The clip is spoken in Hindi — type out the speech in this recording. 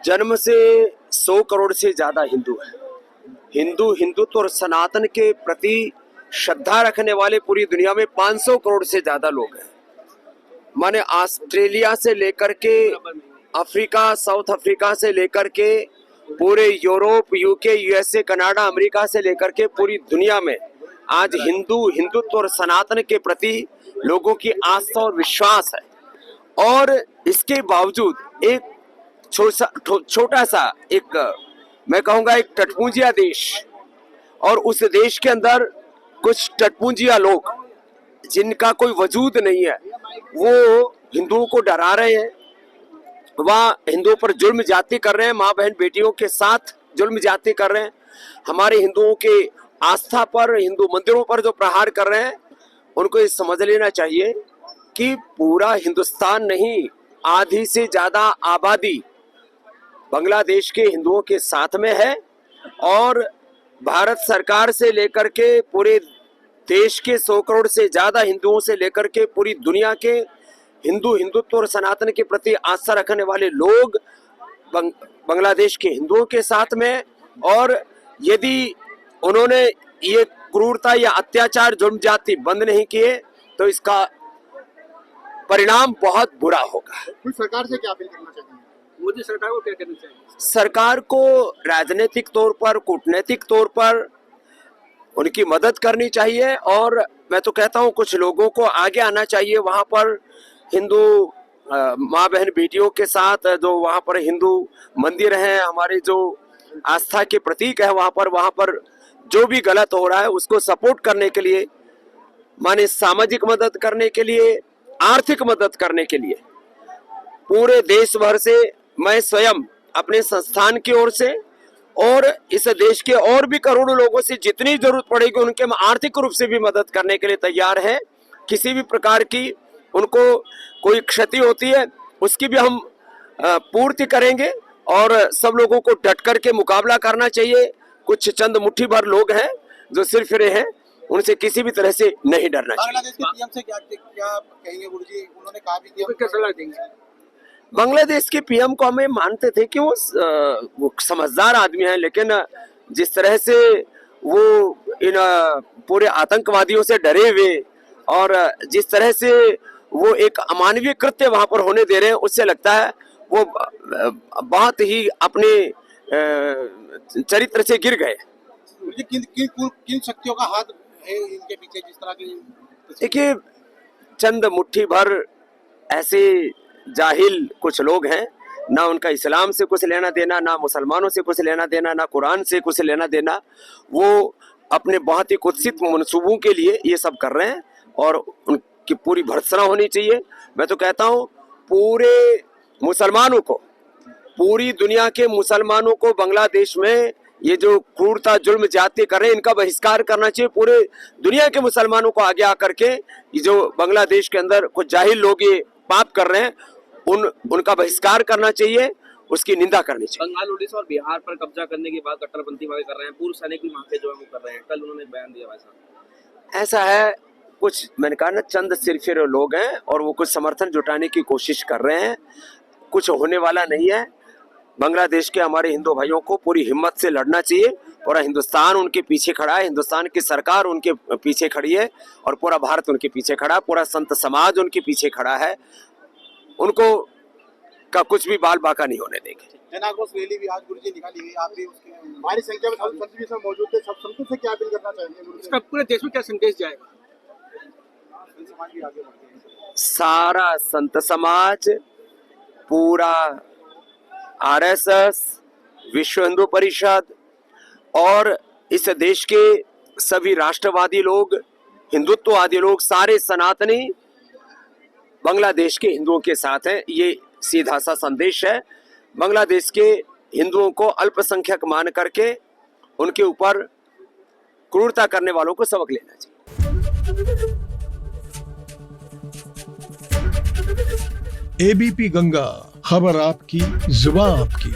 जन्म से 100 करोड़ से ज्यादा हिंदू है। हिंदुत्व और सनातन के प्रति श्रद्धा रखने वाले पूरी दुनिया में 500 करोड़ से ज्यादा लोग हैं। माने ऑस्ट्रेलिया से लेकर के अफ्रीका, साउथ अफ्रीका से लेकर के पूरे Europe, UK, USA, Canada, America से लेकर के पूरी दुनिया में आज हिंदुत्व और सनातन के प्रति लोगों की आस्था और विश्वास है। और इसके बावजूद एक छोटा सा एक, मैं कहूँगा, एक टटपूंजिया देश, और उस देश के अंदर कुछ टटपूंजिया लोग जिनका कोई वजूद नहीं है, वो हिंदुओं को डरा रहे हैं, वह हिंदुओं पर जुल्म जाति कर रहे हैं, माँ बहन बेटियों के साथ जुल्म जाति कर रहे हैं, हमारे हिंदुओं के आस्था पर, हिंदू मंदिरों पर जो प्रहार कर रहे हैं। उनको ये समझ लेना चाहिए कि पूरा हिंदुस्तान नहीं, आधी से ज्यादा आबादी बांग्लादेश के हिंदुओं के साथ में है, और भारत सरकार से लेकर के पूरे देश के 100 करोड़ से ज्यादा हिंदुओं से लेकर के पूरी दुनिया के हिंदुत्व और सनातन के प्रति आस्था रखने वाले लोग बांग्लादेश के हिंदुओं के साथ में। और यदि उन्होंने ये क्रूरता या अत्याचार, जुल्म जाति बंद नहीं किए तो इसका परिणाम बहुत बुरा होगा। सरकार से क्या अपील करना चाहिए? मोदी सरकार को क्या करना चाहिए? सरकार को राजनीतिक तौर पर, कूटनीतिक तौर पर उनकी मदद करनी चाहिए, और मैं तो कहता हूँ कुछ लोगों को आगे आना चाहिए। वहाँ पर हिंदू माँ बहन बेटियों के साथ जो वहाँ पर हिंदू मंदिर हैं, हमारे जो आस्था के प्रतीक है, वहाँ पर जो भी गलत हो रहा है उसको सपोर्ट करने के लिए, माने सामाजिक मदद करने के लिए, आर्थिक मदद करने के लिए पूरे देश भर से मैं स्वयं अपने संस्थान की ओर से और इस देश के और भी करोड़ों लोगों से जितनी जरूरत पड़ेगी उनके आर्थिक रूप से भी मदद करने के लिए तैयार है। किसी भी प्रकार की उनको कोई क्षति होती है उसकी भी हम पूर्ति करेंगे, और सब लोगों को डट कर के मुकाबला करना चाहिए। कुछ चंद मुट्ठी भर लोग हैं जो सिर फिरे हैं, उनसे किसी भी तरह से नहीं डरना चाहिए। बांग्लादेश के पीएम से क्या कहेंगे गुरुजी? उन्होंने कहा भी कि क्या सलाह देंगे? बांग्लादेश के पीएम को हमें मानते थे कि वो समझदार आदमी है, लेकिन जिस तरह से वो इन पूरे आतंकवादियों से डरे हुए और जिस तरह से वो एक अमानवीय कृत्य वहां पर होने दे रहे हैं, उससे लगता है वो बहुत ही अपने चरित्र से गिर गए। किन शक्तियों का हाथ है इनके पीछे जिस तरह की? देखिए, चंद मुट्ठी भर ऐसे जाहिल कुछ लोग हैं, ना उनका इस्लाम से कुछ लेना देना, ना मुसलमानों से कुछ लेना देना, ना कुरान से कुछ लेना देना। वो अपने बहुत ही कुत्सित मंसूबों के लिए ये सब कर रहे हैं, और उनकी पूरी भर्त्सना होनी चाहिए। मैं तो कहता हूँ पूरे मुसलमानों को, पूरी दुनिया के मुसलमानों को बांग्लादेश में ये जो क्रूरता, जुल्म जाति कर रहे हैं, इनका बहिष्कार करना चाहिए। पूरे दुनिया के मुसलमानों को आगे आकर के ये जो बांग्लादेश के अंदर कुछ जाहिल लोग ये पाप कर रहे हैं, उनका बहिष्कार करना चाहिए, उसकी निंदा करनी चाहिए। बंगाल, उड़ीसा और बिहार पर कब्जा करने के बाद कट्टरपंथी वाले कर रहे हैं, पूर्व सैनिक भी वहाँ पे जो है वो कर रहे हैं। कल उन्होंने बयान दिया वैसा। ऐसा है, कुछ मैंने कहा ना, चंद सिरफिरे लोग हैं और वो कुछ समर्थन जुटाने की कोशिश कर रहे हैं। कुछ होने वाला नहीं है। बांग्लादेश के हमारे हिंदू भाइयों को पूरी हिम्मत से लड़ना चाहिए। पूरा हिंदुस्तान उनके पीछे खड़ा है, हिंदुस्तान की सरकार उनके पीछे खड़ी है, और पूरा भारत उनके पीछे खड़ा है, पूरा संत समाज उनके पीछे खड़ा है। उनको का कुछ भी बाल बाका नहीं होने देंगे। जन आक्रोश रैली भी आज गुरुजी निकाली गई, आप भी उसके भारी संख्या में संत मौजूद थे। सब संतों से क्या अपील करना चाहेंगे? इसका पूरे देश में क्या संदेश जाएगा? समाज भी आगे बढ़ते हैं। सारा संत समाज, पूरा आरएसएस, विश्व हिंदू परिषद और इस देश के सभी राष्ट्रवादी लोग, हिंदुत्ववादी लोग, सारे सनातनी बांग्लादेश के हिंदुओं के साथ हैं। ये सीधा सा संदेश है। बांग्लादेश के हिंदुओं को अल्पसंख्यक मान करके उनके ऊपर क्रूरता करने वालों को सबक लेना चाहिए। एबीपी गंगा, खबर आपकी, जुबान आपकी।